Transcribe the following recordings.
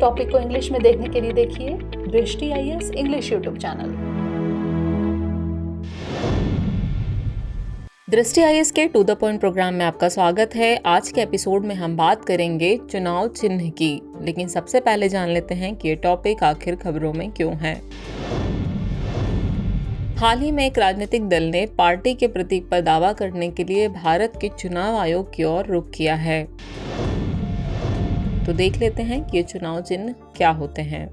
Topic को English में देखने के लिए देखिए दृष्टि IAS इंग्लिश यूट्यूब चैनल। दृष्टि IAS के टू द पॉइंट प्रोग्राम में आपका स्वागत है। आज के एपिसोड में हम बात करेंगे चुनाव चिन्ह की, लेकिन सबसे पहले जान लेते हैं कि ये टॉपिक आखिर खबरों में क्यों है। हाल ही में एक राजनीतिक दल ने पार्टी के प्रतीक पर दावा करने के लिए भारत के चुनाव आयोग की ओर रुख किया है। तो देख लेते हैं कि ये चुनाव चिन्ह क्या होते हैं।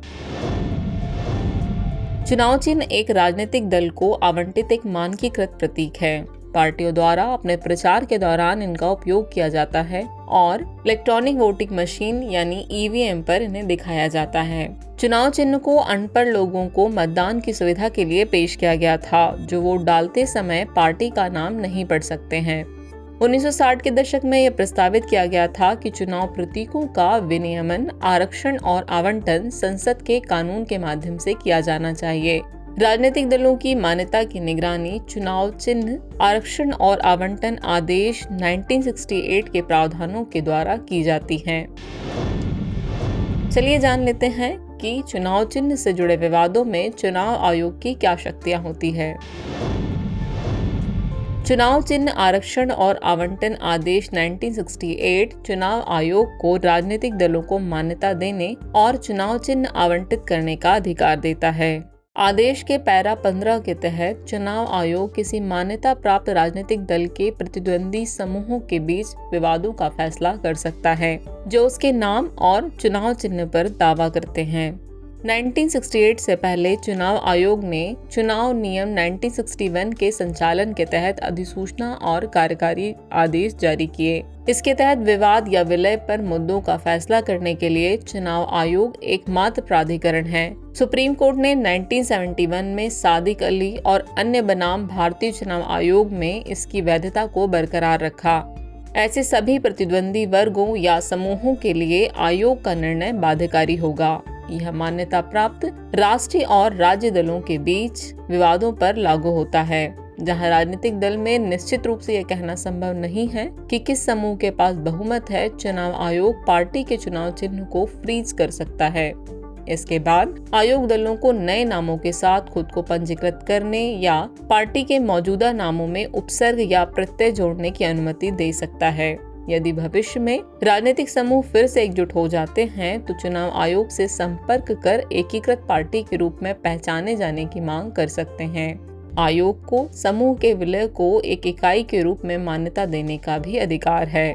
चुनाव चिन्ह एक राजनीतिक दल को आवंटित एक मानकीकृत प्रतीक है। पार्टियों द्वारा अपने प्रचार के दौरान इनका उपयोग किया जाता है और इलेक्ट्रॉनिक वोटिंग मशीन यानी EVM पर इन्हें दिखाया जाता है। चुनाव चिन्ह को अनपढ़ लोगों को मतदान की सुविधा के लिए पेश किया गया था, जो वोट डालते समय पार्टी का नाम नहीं पढ़ सकते हैं। 1960 के दशक में यह प्रस्तावित किया गया था कि चुनाव प्रतीकों का विनियमन, आरक्षण और आवंटन संसद के कानून के माध्यम से किया जाना चाहिए। राजनीतिक दलों की मान्यता की निगरानी चुनाव चिन्ह, आरक्षण और आवंटन आदेश 1968 के प्रावधानों के द्वारा की जाती है। चलिए जान लेते हैं कि चुनाव चिन्ह से जुड़े विवादों में चुनाव आयोग की क्या शक्तियां होती है। चुनाव चिन्ह, आरक्षण और आवंटन आदेश 1968 चुनाव आयोग को राजनीतिक दलों को मान्यता देने और चुनाव चिन्ह आवंटित करने का अधिकार देता है। आदेश के पैरा 15 के तहत चुनाव आयोग किसी मान्यता प्राप्त राजनीतिक दल के प्रतिद्वंदी समूहों के बीच विवादों का फैसला कर सकता है, जो उसके नाम और चुनाव चिन्ह पर दावा करते हैं। 1968 से पहले चुनाव आयोग ने चुनाव नियम 1961 के संचालन के तहत अधिसूचना और कार्यकारी आदेश जारी किए। इसके तहत विवाद या विलय पर मुद्दों का फैसला करने के लिए चुनाव आयोग एकमात्र प्राधिकरण है। सुप्रीम कोर्ट ने 1971 में सादिक अली और अन्य बनाम भारतीय चुनाव आयोग में इसकी वैधता को बरकरार रखा। ऐसे सभी प्रतिद्वंदी वर्गों या समूहों के लिए आयोग का निर्णय बाध्यकारी होगा। यह मान्यता प्राप्त राष्ट्रीय और राज्य दलों के बीच विवादों पर लागू होता है, जहां राजनीतिक दल में निश्चित रूप से यह कहना संभव नहीं है कि किस समूह के पास बहुमत है। चुनाव आयोग पार्टी के चुनाव चिन्ह को फ्रीज कर सकता है। इसके बाद आयोग दलों को नए नामों के साथ खुद को पंजीकृत करने या पार्टी के मौजूदा नामों में उपसर्ग या प्रत्यय जोड़ने की अनुमति दे सकता है। यदि भविष्य में राजनीतिक समूह फिर से एकजुट हो जाते हैं तो चुनाव आयोग से संपर्क कर एकीकृत पार्टी के रूप में पहचाने जाने की मांग कर सकते हैं। आयोग को समूह के विलय को एक इकाई के रूप में मान्यता देने का भी अधिकार है।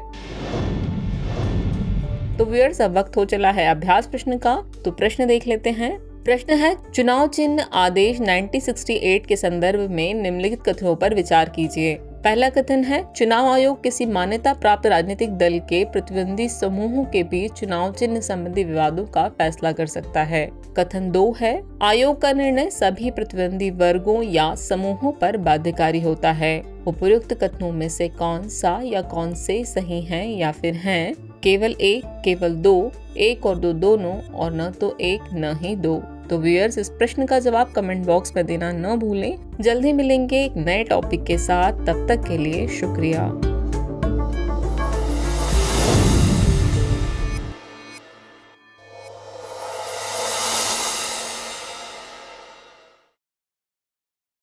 तो व्यूअर्स, अब वक्त हो चला है अभ्यास प्रश्न का। तो प्रश्न देख लेते हैं। प्रश्न है, चुनाव चिन्ह आदेश 1968 के संदर्भ में निम्नलिखित कथनों पर विचार कीजिए। पहला कथन है, चुनाव आयोग किसी मान्यता प्राप्त राजनीतिक दल के प्रतिद्वंदी समूहों के बीच चुनाव चिन्ह संबंधी विवादों का फैसला कर सकता है। कथन 2 है, आयोग का निर्णय सभी प्रतिद्वंदी वर्गों या समूहों पर बाध्यकारी होता है। उपयुक्त कथनों में से कौन सा या कौन से सही हैं या फिर हैं? केवल एक, केवल दो, एक और दो दोनों, और न तो एक न ही दो। तो व्यूअर्स, इस प्रश्न का जवाब कमेंट बॉक्स में देना न भूलें। जल्द ही मिलेंगे एक नए टॉपिक के साथ। तब तक के लिए शुक्रिया।